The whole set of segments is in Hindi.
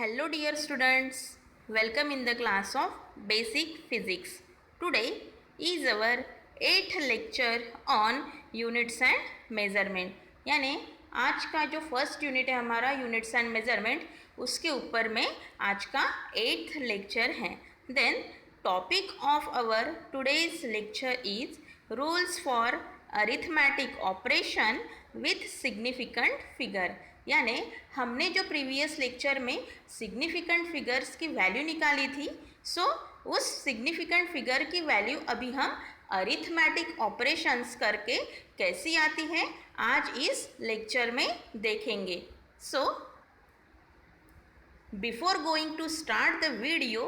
Hello dear students, welcome in the class of Basic Physics. Today is our 8th lecture on Units and Measurement. यानी आज का जो फर्स्ट यूनिट है हमारा यूनिट्स एंड मेजरमेंट, उसके ऊपर में आज का 8th लेक्चर है. Then topic of our today's lecture is rules for arithmetic operation with significant figure. यानी हमने जो प्रीवियस लेक्चर में सिग्निफिकेंट फिगर्स की वैल्यू निकाली थी, सो उस सिग्निफिकेंट फिगर की वैल्यू अभी हम अरिथमेटिक ऑपरेशंस करके कैसी आती है आज इस लेक्चर में देखेंगे. So before going to start the video,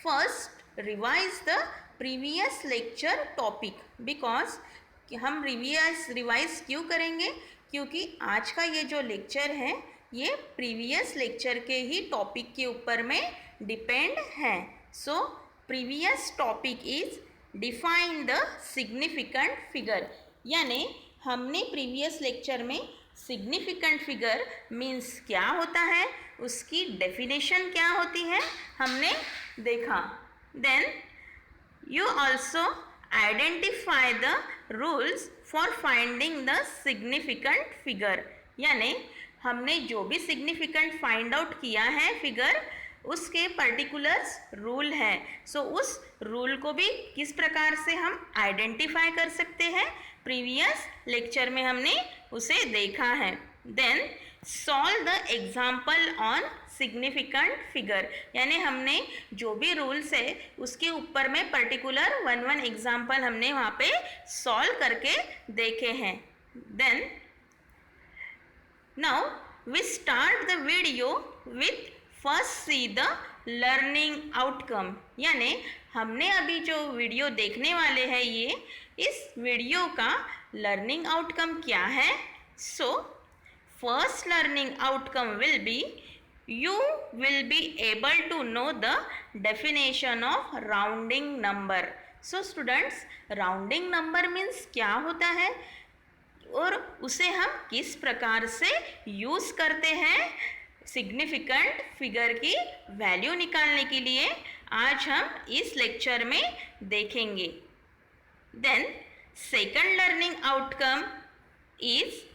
first revise the previous lecture topic. Because हम रिवाइज क्यों करेंगे, क्योंकि आज का ये जो लेक्चर है ये प्रीवियस लेक्चर के ही टॉपिक के ऊपर में डिपेंड है. So previous topic is define the significant figure. यानी हमने प्रीवियस लेक्चर में सिग्निफिकेंट फिगर मीन्स क्या होता है, उसकी डेफिनेशन क्या होती है, हमने देखा. Then you also identify the rules for finding the significant figure. यानी हमने जो भी सिग्निफिकेंट फाइंड आउट किया है फिगर, उसके पर्टिकुलर्स रूल है. सो उस रूल को भी किस प्रकार से हम आइडेंटिफाई कर सकते हैं, प्रीवियस लेक्चर में हमने उसे देखा है. Then solve the example on significant figure. यानी हमने जो भी रूल्स है उसके ऊपर में पर्टिकुलर वन एग्जाम्पल हमने वहाँ पे सॉल्व करके देखे हैं. Then now we start the video with first see the learning outcome. यानी हमने अभी जो वीडियो देखने वाले हैं ये इस वीडियो का लर्निंग आउटकम क्या है. सो first learning outcome will be you will be able to know the definition of rounding number. So students, rounding number means क्या होता है और उसे हम किस प्रकार से यूज़ करते हैं सिग्निफिकेंट फिगर की वैल्यू निकालने के लिए, आज हम इस लेक्चर में देखेंगे. Then second learning outcome is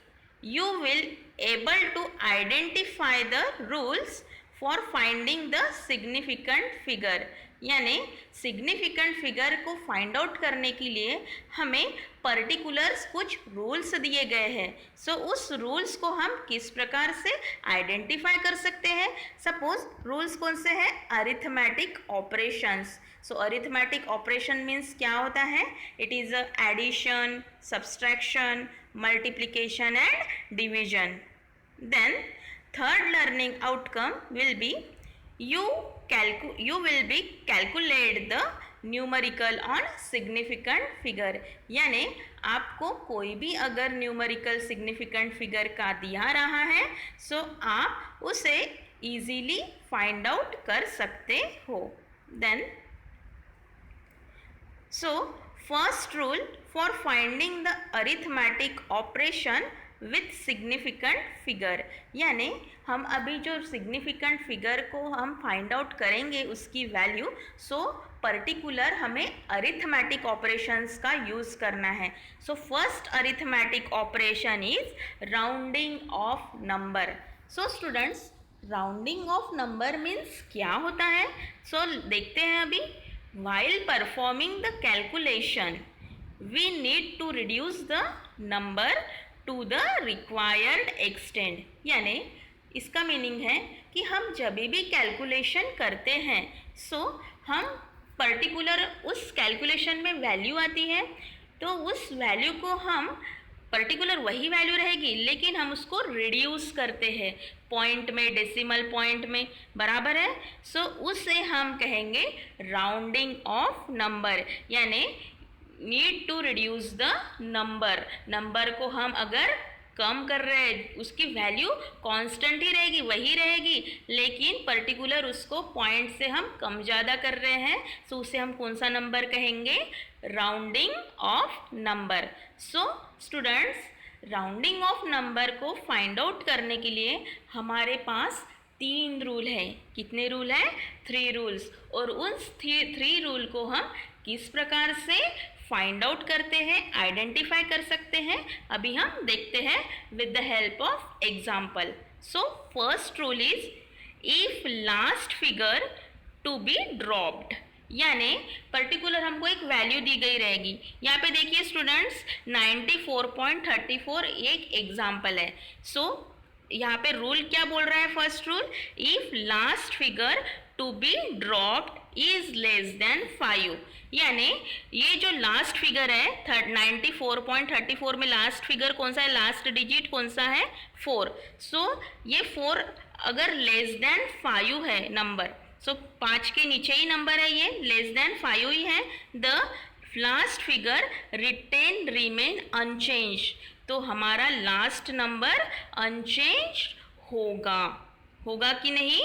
you will able to identify the rules for finding the significant figure. यानी सिग्निफिकेंट फिगर को फाइंड आउट करने के लिए हमें पर्टिकुलर्स कुछ रूल्स दिए गए हैं. सो उस रूल्स को हम किस प्रकार से आइडेंटिफाई कर सकते हैं. सपोज रूल्स कौन से हैं, arithmetic operations. So arithmetic operation means क्या होता है, it is addition, subtraction, multiplication and division. Then third learning outcome will be you will be calculate the numerical on significant figure. यानी आपको कोई भी अगर न्यूमरिकल सिग्निफिकेंट फिगर का दिया रहा है, सो आप उसे इजीली फाइंड आउट कर सकते हो. Then so first rule for finding the arithmetic operation with significant figure. यानी हम अभी जो सिग्निफिकेंट फिगर को हम फाइंड आउट करेंगे उसकी वैल्यू, सो पर्टिकुलर हमें अरिथमेटिक ऑपरेशंस का यूज़ करना है. So first arithmetic operation is rounding off number. So students, rounding off number means क्या होता है. सो देखते हैं अभी. While performing the calculation we need to reduce the number to the required extent. यानी इसका मीनिंग है कि हम जब भी कैलकुलेशन करते हैं, सो हम पर्टिकुलर उस कैलकुलेशन में वैल्यू आती है, तो उस वैल्यू को हम पर्टिकुलर वही वैल्यू रहेगी लेकिन हम उसको रिड्यूस करते हैं पॉइंट में, डेसिमल पॉइंट में, बराबर है. सो उसे हम कहेंगे राउंडिंग ऑफ नंबर. यानी need to reduce the number को हम अगर कम कर रहे हैं, उसकी वैल्यू कांस्टेंट ही रहेगी, वही रहेगी, लेकिन पर्टिकुलर उसको पॉइंट से हम कम ज़्यादा कर रहे हैं, तो उसे हम कौन सा नंबर कहेंगे, rounding off number. So students, rounding off number को फाइंड आउट करने के लिए हमारे पास 3 रूल है। कितने रूल है? 3 रूल्स। और उस 3 रूल को हम किस प्रकार से फाइंड आउट करते हैं, आइडेंटिफाई कर सकते हैं, अभी हम देखते हैं with the help of example. So first rule is if last figure to be dropped, यानी पर्टिकुलर हमको एक वैल्यू दी गई रहेगी। यहाँ पे देखिए स्टूडेंट्स 94.34 एक एग्जाम्पल है। सो यहाँ पे रूल क्या बोल रहा है? First rule, if last figure to be dropped is less than 5, यानी ये जो लास्ट फिगर है 94.34 में लास्ट फिगर कौन सा है? लास्ट डिजिट कौन सा है? 4। सो ये 4 अगर लेस देन 5 है नंबर, सो 5 के नीचे ही नंबर है, ये लेस देन 5 ही है, the last figure remain unchanged, तो हमारा लास्ट नंबर अनचेंज होगा। होगा कि नहीं?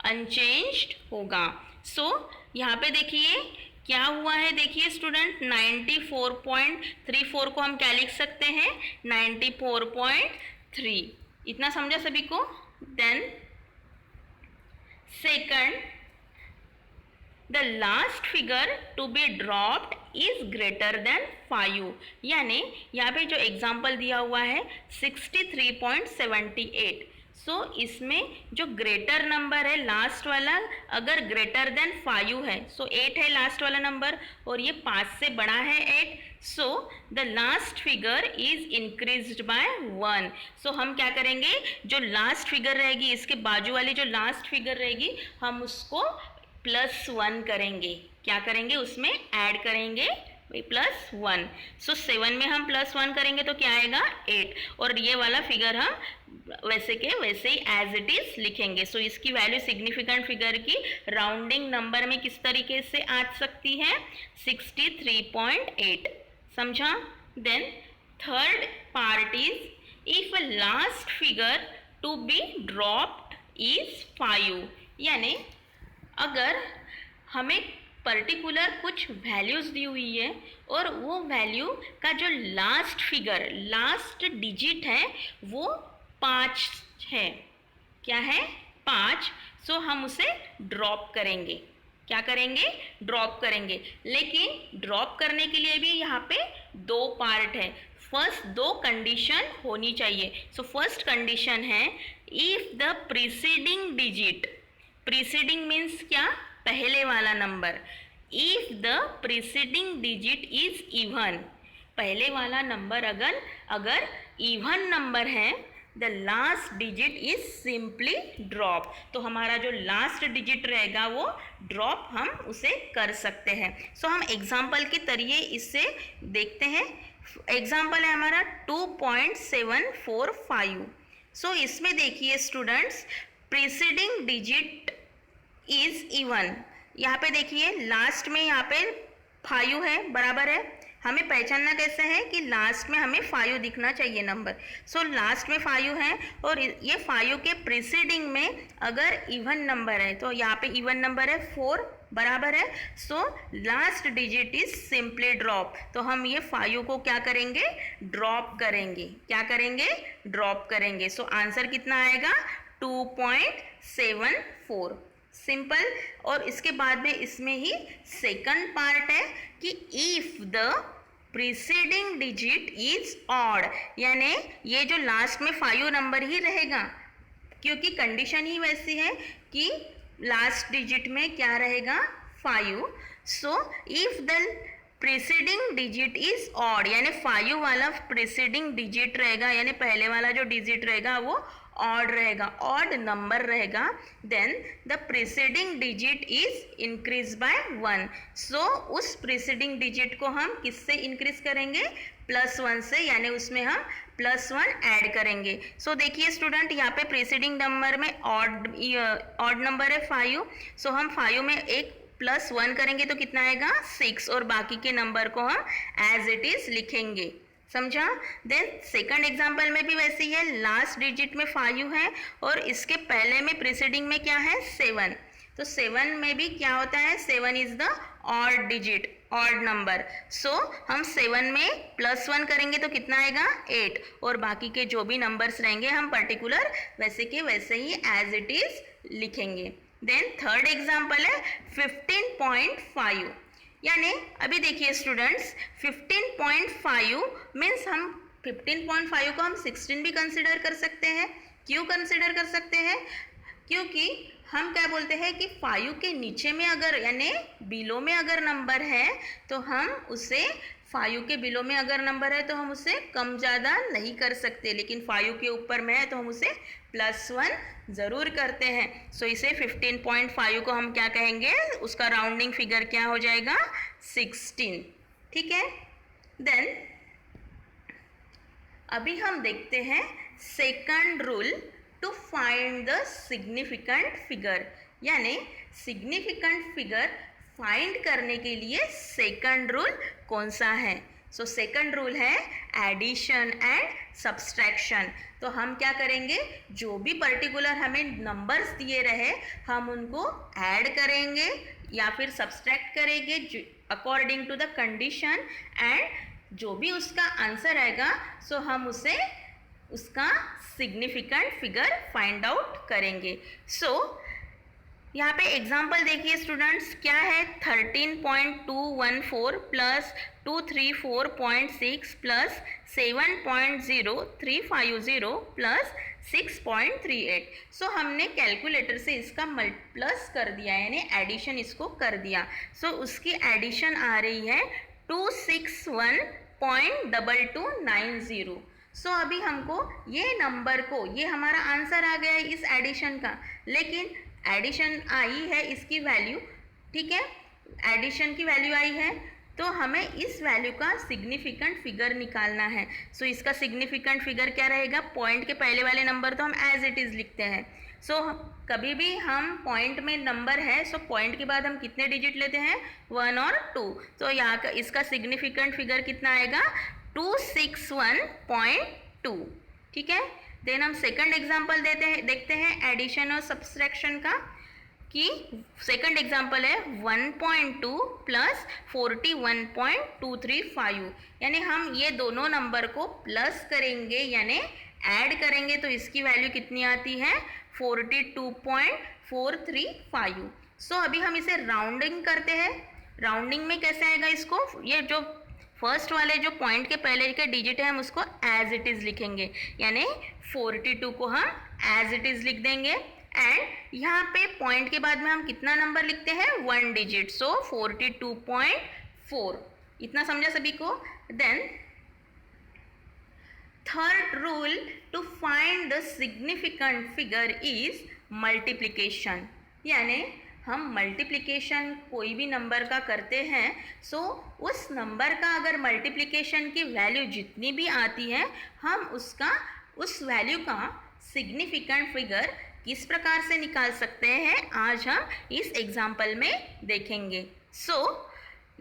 अनचेंज्ड होगा। सो यहाँ पे देखिए क्या हुआ है, देखिए स्टूडेंट 94.34 को हम क्या लिख सकते हैं? 94.3। इतना समझा सभी को? Then second, the last figure to be dropped is greater than 5, यानी यहाँ पे जो एग्जाम्पल दिया हुआ है 63.78। सो इसमें जो ग्रेटर नंबर है लास्ट वाला, अगर ग्रेटर देन 5 है, सो 8 है लास्ट वाला नंबर और ये 5 से बड़ा है 8, so the last figure is increased by 1। सो हम क्या करेंगे? जो लास्ट फिगर रहेगी, इसके बाजू वाली जो लास्ट फिगर रहेगी, हम उसको +1 करेंगे। क्या करेंगे? उसमें ऐड करेंगे +1। सो 7 में हम +1 करेंगे तो क्या आएगा? 8। और ये वाला फिगर हम वैसे के वैसे ही एज इट इज लिखेंगे। सो इसकी वैल्यू सिग्निफिकेंट फिगर की राउंडिंग नंबर में किस तरीके से आ सकती है? 63.8। समझा? Then third part is if a last figure to be dropped is 5, यानी अगर हमें पर्टिकुलर कुछ वैल्यूज दी हुई है और वो वैल्यू का जो लास्ट फिगर, लास्ट डिजिट है वो 5 है। क्या है? 5। सो हम उसे ड्रॉप करेंगे। क्या करेंगे? ड्रॉप करेंगे। लेकिन ड्रॉप करने के लिए भी यहाँ पे 2 पार्ट है। फर्स्ट 2 कंडीशन होनी चाहिए। सो फर्स्ट कंडीशन है if the preceding digit, preceding means क्या? पहले वाला number. If the preceding digit is even, पहले वाला नंबर अगर इवन नंबर है, the last digit is simply drop, तो हमारा जो लास्ट डिजिट रहेगा वो ड्रॉप हम उसे कर सकते हैं। सो हम एग्जाम्पल के तरीके इससे देखते हैं। एग्जाम्पल है हमारा 2.745। सो इसमें देखिए students, preceding digit is even, यहाँ पे देखिए लास्ट में यहाँ पे 5 है, बराबर है। हमें पहचानना कैसे है कि लास्ट में हमें 5 दिखना चाहिए नंबर। सो लास्ट में 5 है और ये 5 के प्रीसीडिंग में अगर इवन नंबर है, तो यहाँ पे इवन नंबर है 4, बराबर है। So last digit is simply drop, तो हम ये 5 को क्या करेंगे? ड्रॉप करेंगे। क्या करेंगे? ड्रॉप करेंगे। सो आंसर कितना आएगा? 2.74। सिंपल। और इसके बाद में इसमें ही सेकंड पार्ट है कि if the preceding digit is odd, यानी ये जो लास्ट में 5 नंबर ही रहेगा, क्योंकि कंडीशन ही वैसी है कि लास्ट डिजिट में क्या रहेगा? 5। So if the preceding digit is odd, यानी 5 वाला प्रीसीडिंग डिजिट रहेगा, यानी पहले वाला जो डिजिट रहेगा वो ऑड रहेगा, ऑड नंबर रहेगा, then the preceding digit is increase by 1। So उस प्रीसीडिंग डिजिट को हम किससे इंक्रीज करेंगे? +1 से, यानी उसमें हम +1 ऐड करेंगे। सो देखिए स्टूडेंट, यहाँ पे प्रीसीडिंग नंबर में ऑड नंबर है 5। सो हम 5 में एक +1 करेंगे तो कितना आएगा? 6, और बाकी के नंबर को हम एज इट इज लिखेंगे। समझा? देन सेकंड एग्जाम्पल में भी वैसे ही है, लास्ट डिजिट में 5 है और इसके पहले में प्रीसीडिंग में क्या है? 7। तो 7 में भी क्या होता है, 7 is the odd digit, odd number. So हम 7 में +1 करेंगे तो कितना आएगा, 8, और बाकी के जो भी नंबर्स रहेंगे हम पर्टिकुलर वैसे के वैसे ही एज इट इज लिखेंगे। देन थर्ड एग्जाम्पल है 15.5, यानी अभी देखिए स्टूडेंट्स 15.5 मीन्स हम 15.5 को हम 16 भी कंसिडर कर सकते हैं। क्यों कंसिडर कर सकते हैं, क्योंकि हम क्या बोलते हैं कि 5 के नीचे में अगर यानी बिलो में अगर नंबर है तो हम उसे 5 के बिलो में अगर नंबर है तो हम उसे कम ज़्यादा नहीं कर सकते, लेकिन 5 के ऊपर में है तो हम उसे +1 ज़रूर करते हैं। सो इसे 15.5 को हम क्या कहेंगे, उसका राउंडिंग फिगर क्या हो जाएगा, 16। ठीक है। देन अभी हम देखते हैं second rule to find the significant figure, यानी सिग्निफिकेंट फिगर फाइंड करने के लिए सेकंड रूल कौन सा है। सो सेकंड रूल है एडिशन एंड सब्सट्रैक्शन। तो हम क्या करेंगे, जो भी पर्टिकुलर हमें नंबर्स दिए रहे हम उनको ऐड करेंगे या फिर सब्सट्रैक्ट करेंगे according to the condition, and जो भी उसका आंसर आएगा सो हम उसे उसका सिग्निफिकेंट फिगर फाइंड आउट करेंगे। सो यहाँ पे एग्जाम्पल देखिए स्टूडेंट्स, क्या है 13.214 प्लस 234.6 प्लस 7.0350 प्लस 6.38। सो हमने कैलकुलेटर से इसका प्लस कर दिया यानी एडिशन इसको कर दिया। सो उसकी एडिशन आ रही है 261.2290। सो अभी हमको ये नंबर को, ये हमारा आंसर आ गया है इस एडिशन का, लेकिन एडिशन आई है इसकी वैल्यू, ठीक है, एडिशन की वैल्यू आई है तो हमें इस वैल्यू का सिग्निफिकेंट फिगर निकालना है। सो इसका सिग्निफिकेंट फिगर क्या रहेगा, पॉइंट के पहले वाले नंबर तो हम एज इट इज़ लिखते हैं। सो कभी भी हम पॉइंट में नंबर है सो पॉइंट के बाद हम कितने डिजिट लेते हैं, 1 और 2। तो यहाँ का इसका सिग्निफिकेंट फिगर कितना आएगा, 261.2। ठीक है। देन हम सेकंड एग्जांपल देखते हैं एडिशन और सब्सट्रैक्शन का, कि सेकंड एग्जांपल है 1.2 प्लस 41.235, यानी हम ये दोनों नंबर को प्लस करेंगे यानी ऐड करेंगे तो इसकी वैल्यू कितनी आती है, 42.435। सो अभी हम इसे राउंडिंग करते हैं। राउंडिंग में कैसे आएगा इसको, ये जो फर्स्ट वाले जो पॉइंट के पहले के डिजिट है हम उसको एज इट इज़ लिखेंगे, यानी 42 को हम एज इट इज़ लिख देंगे, एंड यहाँ पे पॉइंट के बाद में हम कितना नंबर लिखते हैं, 1 डिजिट, सो 42.4। इतना समझा सभी को। Then third rule to find the significant figure is multiplication, यानी हम मल्टीप्लिकेशन कोई भी नंबर का करते हैं सो उस नंबर का अगर मल्टीप्लिकेशन की वैल्यू जितनी भी आती है हम उसका उस वैल्यू का सिग्निफिकेंट फिगर किस प्रकार से निकाल सकते हैं, आज हम इस एग्जाम्पल में देखेंगे। सो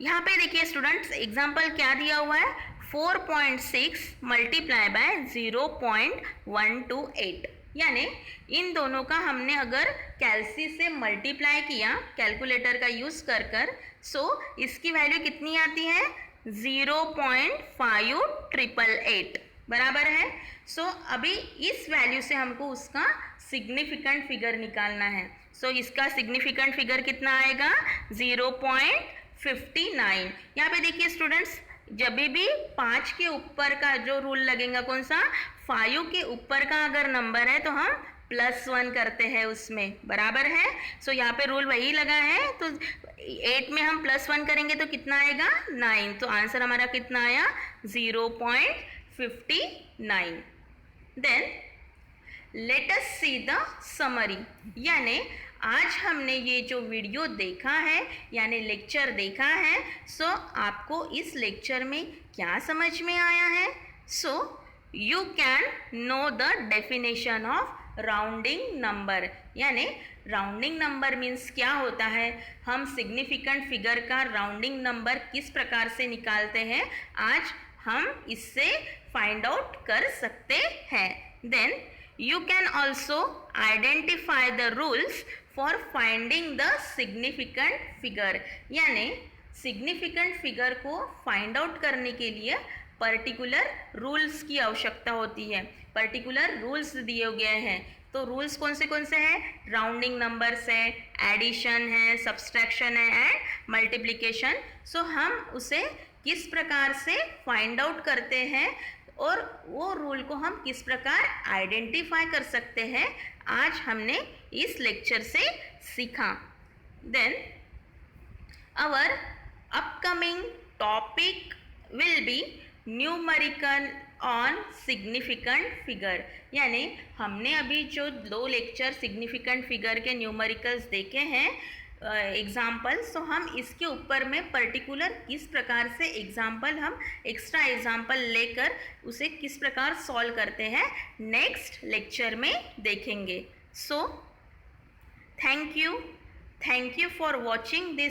यहाँ पे देखिए स्टूडेंट्स, एग्जाम्पल क्या दिया हुआ है, 4.6 मल्टीप्लाई बाय 0.128, यानी इन दोनों का हमने अगर कैलसी से मल्टीप्लाई किया कैलकुलेटर का यूज़ कर कर, सो इसकी वैल्यू कितनी आती है, 0.5888 बराबर है। सो अभी इस वैल्यू से हमको उसका सिग्निफिकेंट फिगर निकालना है। सो इसका सिग्निफिकेंट फिगर कितना आएगा, 0.59। यहाँ पे देखिए स्टूडेंट्स, जब भी 5 के ऊपर का जो रूल लगेगा, कौन सा, 5 के ऊपर का अगर नंबर है तो हम +1 करते हैं उसमें, बराबर है। सो यहाँ पे रूल वही लगा है, तो 8 में हम +1 करेंगे तो कितना आएगा, 9। तो आंसर हमारा कितना आया, 0.59। Then let us see the summary, यानी आज हमने ये जो वीडियो देखा है यानी लेक्चर देखा है, सो आपको इस लेक्चर में क्या समझ में आया है। So you can know the definition of rounding number, यानी राउंडिंग नंबर मीन्स क्या होता है, हम सिग्निफिकेंट फिगर का राउंडिंग नंबर किस प्रकार से निकालते हैं, आज हम इससे फाइंड आउट कर सकते हैं। Then you can also identify the rules for finding the significant figure, यानी सिग्निफिकेंट फिगर को फाइंड आउट करने के लिए पर्टिकुलर रूल्स की आवश्यकता होती है, पर्टिकुलर रूल्स दिए गए हैं। तो रूल्स कौन से हैं? राउंडिंग नंबर्स है, एडिशन है, सब्सट्रैक्शन है एंड मल्टीप्लिकेशन। सो हम उसे किस प्रकार से फाइंड आउट करते हैं और वो रूल को हम किस प्रकार आइडेंटिफाई कर सकते हैं, आज हमने इस लेक्चर से सीखा। Then our upcoming topic will be numerical on significant figure, यानी हमने अभी जो 2 लेक्चर सिग्निफिकेंट फिगर के न्यूमेरिकल्स देखे हैं एग्जाम्पल्स, तो हम इसके ऊपर में पर्टिकुलर किस प्रकार से एग्जाम्पल हम एक्स्ट्रा एग्जाम्पल लेकर उसे किस प्रकार सॉल्व करते हैं नेक्स्ट लेक्चर में देखेंगे। So thank you for watching this